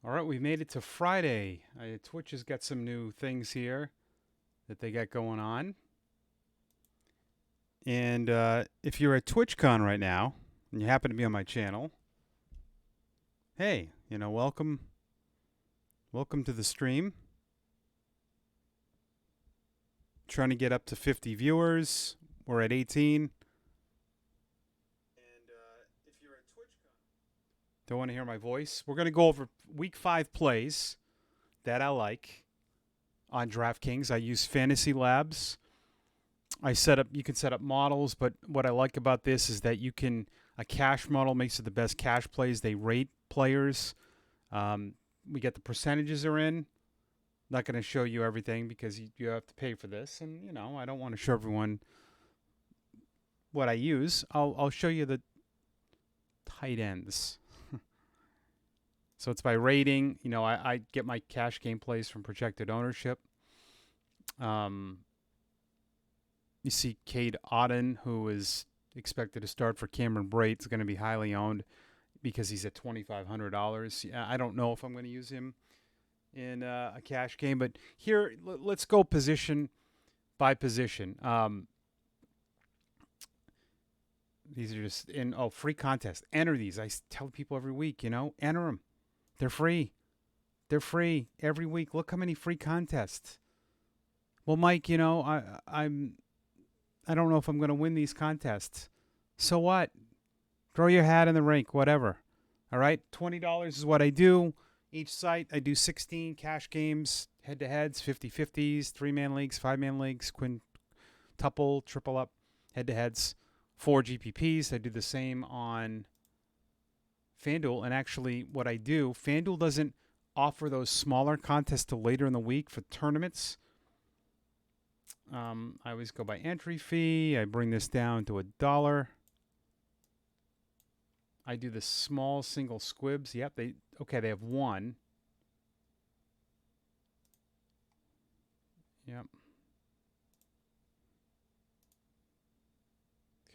All right, we've made it to Friday. Twitch has got some new things here that they got going on. And if you're at TwitchCon right now and you happen to be on my channel, hey, welcome to the stream. Trying to get up to 50 viewers. We're at 18. And if you're at TwitchCon, don't want to hear my voice. We're going to go over week 5 plays that I like on DraftKings. I use Fantasy Labs. You can set up models, but what I like about this is that a cash model makes it the best cash plays. They rate players. We get the percentages are in. Not going to show you everything because you have to pay for this. And, I don't want to show everyone what I use. I'll show you the tight ends. So it's by rating. I get my cash game plays from projected ownership. You see Cade Otton, who is expected to start for Cameron Brate, is going to be highly owned because he's at $2,500. I don't know if I'm going to use him in a cash game, but here, let's go position by position. These are just free contest. Enter these. I tell people every week, enter them. They're free. They're free every week. Look how many free contests. Well, Mike, I don't know if I'm going to win these contests. So what? Throw your hat in the rink, whatever. All right? $20 is what I do. Each site, I do 16 cash games, head-to-heads, 50-50s, 3-man leagues, 5-man leagues, quintuple, triple up, head-to-heads, 4 GPPs. I do the same on FanDuel. And actually, what I do, FanDuel doesn't offer those smaller contests till later in the week for tournaments. I always go by entry fee. I bring this down to $1. I do the small single squibs. Yep, they have one. Yep.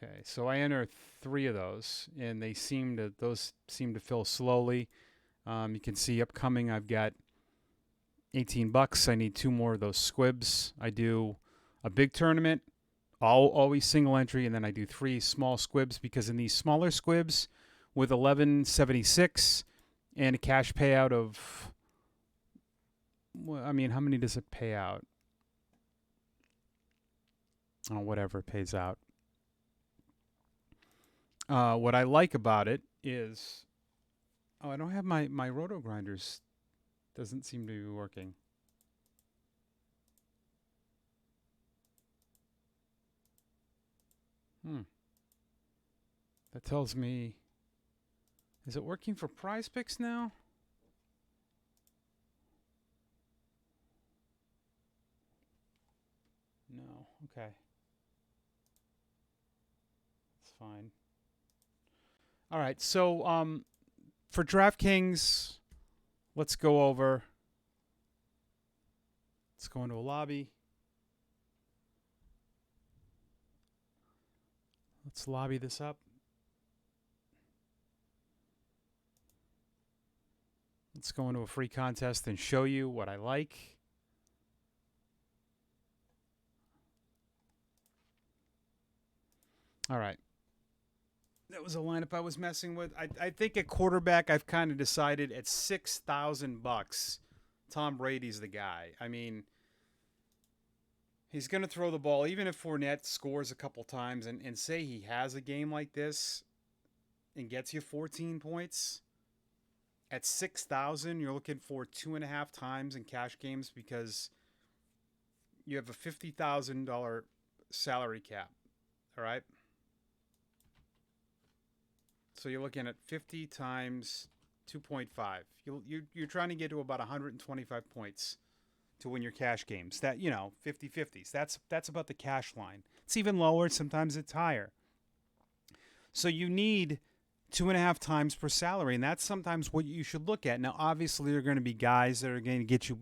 Okay, so I enter 3 of those, and those seem to fill slowly. You can see upcoming, I've got $18. I need 2 more of those squibs. I do a big tournament, always single entry, and then I do 3 small squibs because in these smaller squibs with 1176 and a cash payout of, how many does it pay out? Oh, whatever it pays out. What I like about it is, I don't have my roto grinders. Doesn't seem to be working. That tells me, is it working for Prize Picks now? No. Okay. That's fine. All right. So for DraftKings, let's go into a lobby. Let's lobby this up. Let's go into a free contest and show you what I like. All right. That was a lineup I was messing with. I think at quarterback, I've kind of decided at $6,000, Tom Brady's the guy. I mean, he's going to throw the ball, even if Fournette scores a couple times, and say he has a game like this and gets you 14 points. At 6,000, you're looking for 2.5 times in cash games because you have a $50,000 salary cap. All right. So you're looking at 50 times 2.5. You're trying to get to about 125 points to win your cash games. That 50-50s. That's about the cash line. It's even lower. Sometimes it's higher. So you need 2.5 times per salary, and that's sometimes what you should look at. Now, obviously, there are going to be guys that are going to get you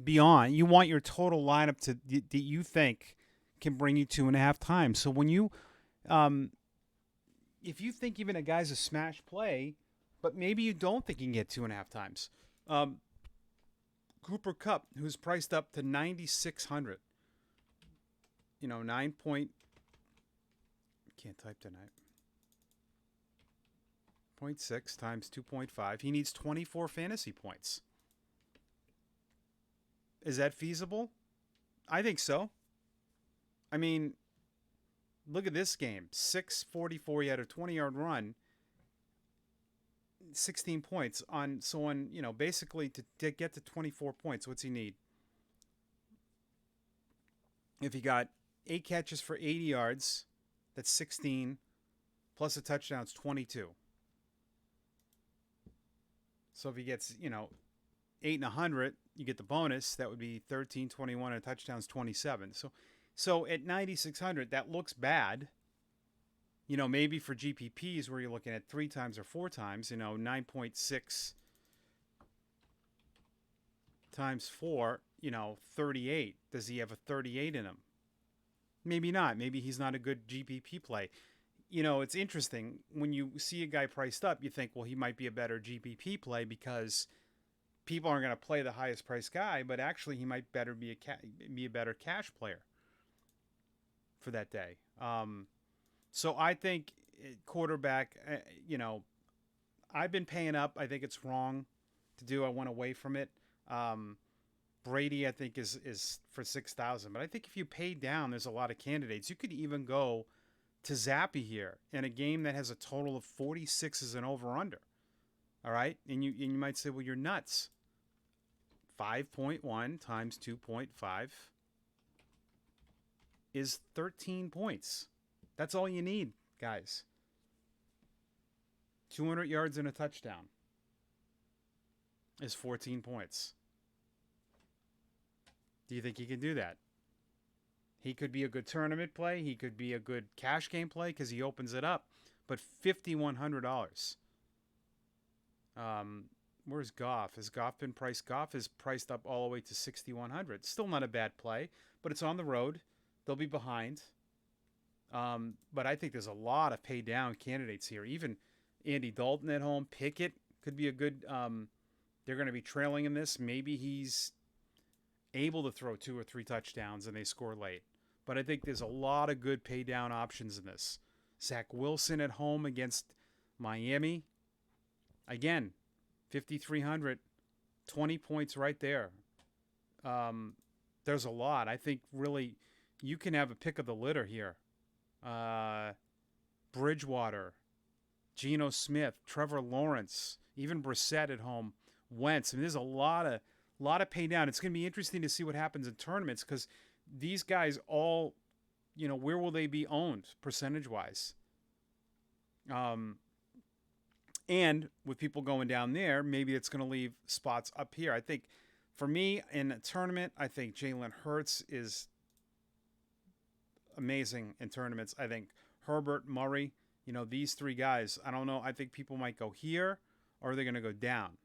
beyond. You want your total lineup that you think can bring you 2.5 times. So when you if you think even a guy's a smash play, but maybe you don't think you can get 2.5 times, Um, Cooper Cup, who's priced up to 9,600. 9 point. Can't type tonight. 0.6 times 2.5. He needs 24 fantasy points. Is that feasible? I think so. I mean, look at this game. 644. He had a 20-yard run. 16 points basically to get to 24 points, what's he need? If he got 8 catches for 80 yards, that's 16, plus a touchdown, it's 22. So if he gets, 8 and 100, you get the bonus. That would be 13, 21, and a touchdown's 27. So at 9,600, that looks bad. Maybe for GPPs where you're looking at 3 times or 4 times, 9.6 times 4, 38. Does he have a 38 in him? Maybe not. Maybe he's not a good GPP play. It's interesting. When you see a guy priced up, you think, well, he might be a better GPP play because people aren't going to play the highest priced guy, but actually he might better be a better cash player for that day. So I think quarterback, I've been paying up. I think it's wrong to do. I went away from it. Brady, I think, is for 6,000. But I think if you pay down, there's a lot of candidates. You could even go to Zappy here in a game that has a total of 46 as an over-under. All right? And you might say, well, you're nuts. 5.1 times 2.5 is 13 points. That's all you need, guys. 200 yards and a touchdown is 14 points. Do you think he can do that? He could be a good tournament play. He could be a good cash game play because he opens it up. But $5,100. Where's Goff? Has Goff been priced? Goff is priced up all the way to 6,100. Still not a bad play, but it's on the road. They'll be behind. But I think there's a lot of pay down candidates here. Even Andy Dalton at home. Pickett could be a good. They're going to be trailing in this. Maybe he's able to throw 2 or 3 touchdowns and they score late. But I think there's a lot of good pay down options in this. Zach Wilson at home against Miami. Again, 5,300, 20 points right there. There's a lot. I think really you can have a pick of the litter here. Bridgewater, Geno Smith, Trevor Lawrence, even Brissett at home, Wentz. I mean, there's a lot of pay down. It's going to be interesting to see what happens in tournaments because these guys all, where will they be owned percentage-wise? And with people going down there, maybe it's going to leave spots up here. I think for me in a tournament, I think Jalen Hurts is amazing in tournaments. I think Herbert, Murray, these 3 guys, I don't know. I think people might go here or they're going to go down.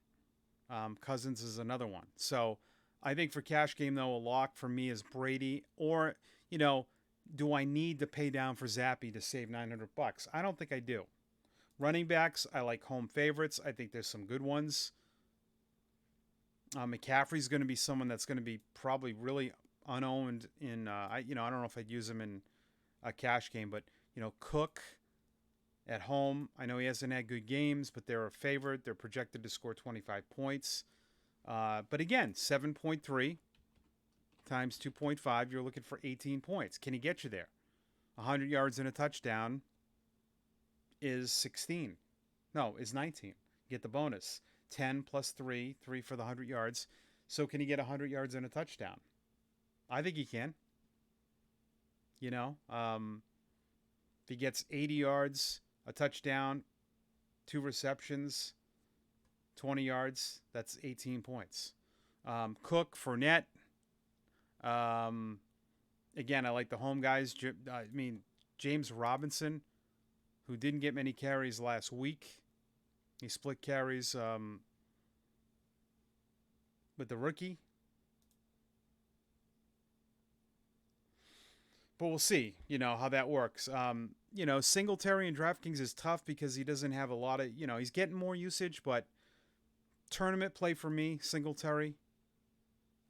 Cousins is another one. So I think for cash game, though, a lock for me is Brady. Or, do I need to pay down for Zappy to save $900? I don't think I do. Running backs, I like home favorites. I think there's some good ones. McCaffrey's going to be someone that's going to be probably really unowned in, I don't know if I'd use him in a cash game, but, Cook at home. I know he hasn't had good games, but they're a favorite. They're projected to score 25 points. But again, 7.3 times 2.5, you're looking for 18 points. Can he get you there? 100 yards and a touchdown is 16. No, is 19. You get the bonus. 10 plus 3 for the 100 yards. So can he get 100 yards and a touchdown? I think he can. If he gets 80 yards, a touchdown, 2 receptions, 20 yards, that's 18 points. Cook, Fournette. Again, I like the home guys. James Robinson, who didn't get many carries last week. He split carries with the rookie. But we'll see, how that works. Singletary in DraftKings is tough because he doesn't have a lot of, he's getting more usage, but tournament play for me, Singletary.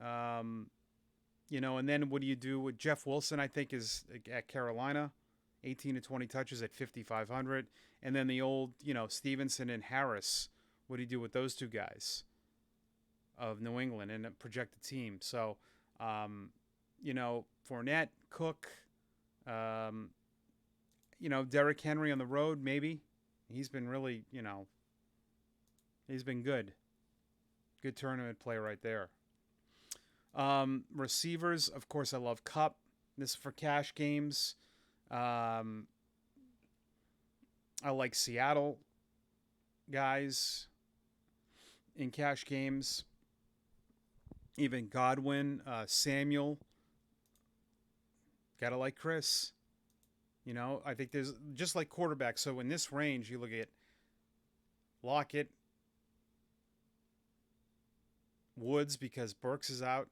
You know, and then what do you do with Jeff Wilson? I think is at Carolina, 18 to 20 touches at 5,500, and then the old, you know, Stevenson and Harris. What do you do with those two guys of New England and a projected team? So, you know, Fournette, Cook, you know, Derrick Henry on the road, maybe. He's been really, you know, he's been good. Good tournament play right there. Receivers, of course, I love Cup. This is for cash games. I like Seattle guys in cash games. Even Godwin, Samuel. Gotta like Chris. You know, I think there's just like quarterbacks. So in this range, you look at Lockett, Woods because Burks is out.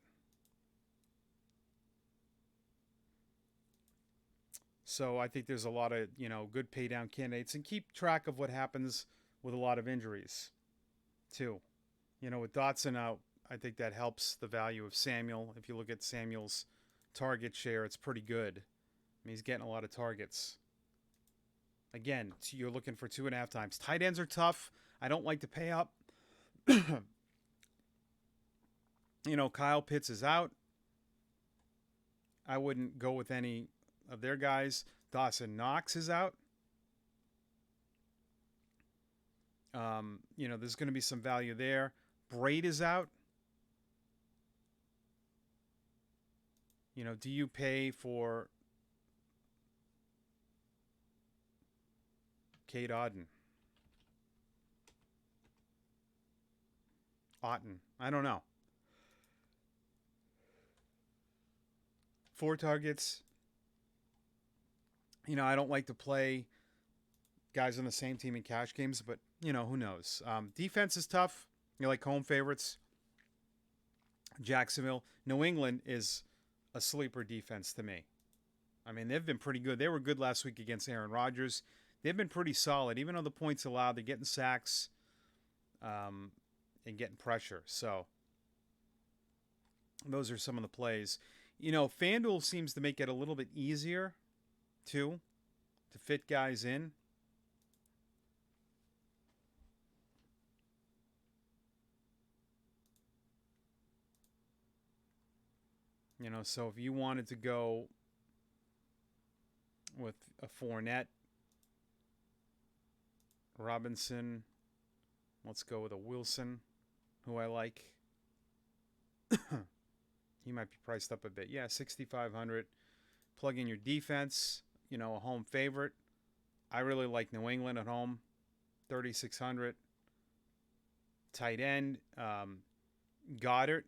So I think there's a lot of, you know, good pay down candidates, and keep track of what happens with a lot of injuries too. You know, with Dotson out, I think that helps the value of Samuel. If you look at Samuel's target share, it's pretty good. I mean, he's getting a lot of targets. Again, you're looking for 2.5 times. Tight ends are tough. I don't like to pay up. You know, Kyle Pitts is out. I wouldn't go with any of their guys. Dawson Knox is out. You know, there's going to be some value there. Braid is out. You know, do you pay for Kate Otten? I don't know. 4 targets. You know, I don't like to play guys on the same team in cash games, but, you know, who knows? Defense is tough. You like home favorites. Jacksonville. New England is a sleeper defense to me. I mean, they've been pretty good. They were good last week against Aaron Rodgers. They've been pretty solid. Even though the points allowed, they're getting sacks and getting pressure. So those are some of the plays. You know, FanDuel seems to make it a little bit easier, too, to fit guys in. You know, so if you wanted to go with a Fournette, Robinson, let's go with a Wilson, who I like. He might be priced up a bit. Yeah, 6,500. Plug in your defense, you know, a home favorite. I really like New England at home, 3,600. Tight end, Goddard.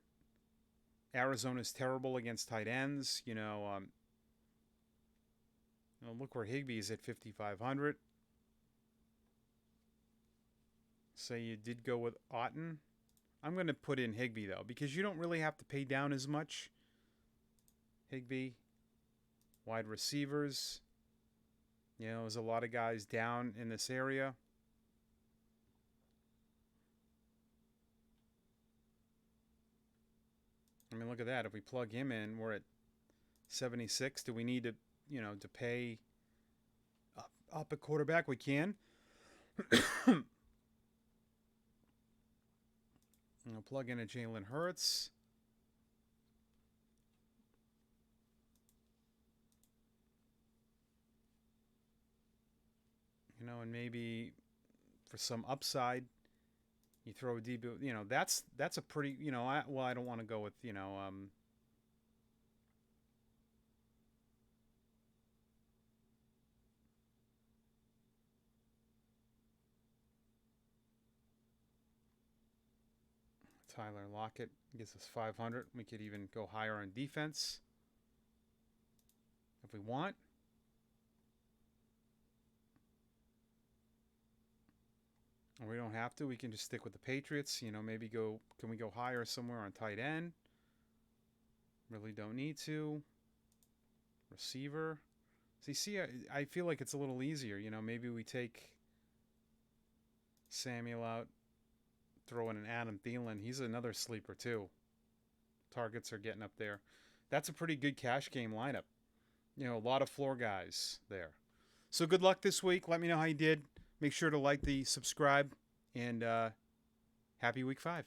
Arizona's terrible against tight ends. You know, look where Higbee is at 5,500. So you did go with Otten. I'm going to put in Higbee, though, because you don't really have to pay down as much. Higbee, wide receivers. You know, there's a lot of guys down in this area. I mean, look at that. If we plug him in, we're at 76. Do we need to, you know, to pay up a quarterback? We can. You know, plug in a Jalen Hurts. You know, and maybe for some upside, you throw a DB. You know, that's a pretty. You know, I don't want to go with, you know, Tyler Lockett gives us 500. We could even go higher on defense if we want. Or we don't have to. We can just stick with the Patriots. You know, maybe go. Can we go higher somewhere on tight end? Really don't need to. Receiver. So you see, I feel like it's a little easier. You know, maybe we take Samuel out, throw in an Adam Thielen. He's another sleeper too. Targets are getting up there. That's a pretty good cash game lineup. You know, a lot of floor guys there. So good luck this week. Let me know how you did. Make sure to like the subscribe, and happy week 5.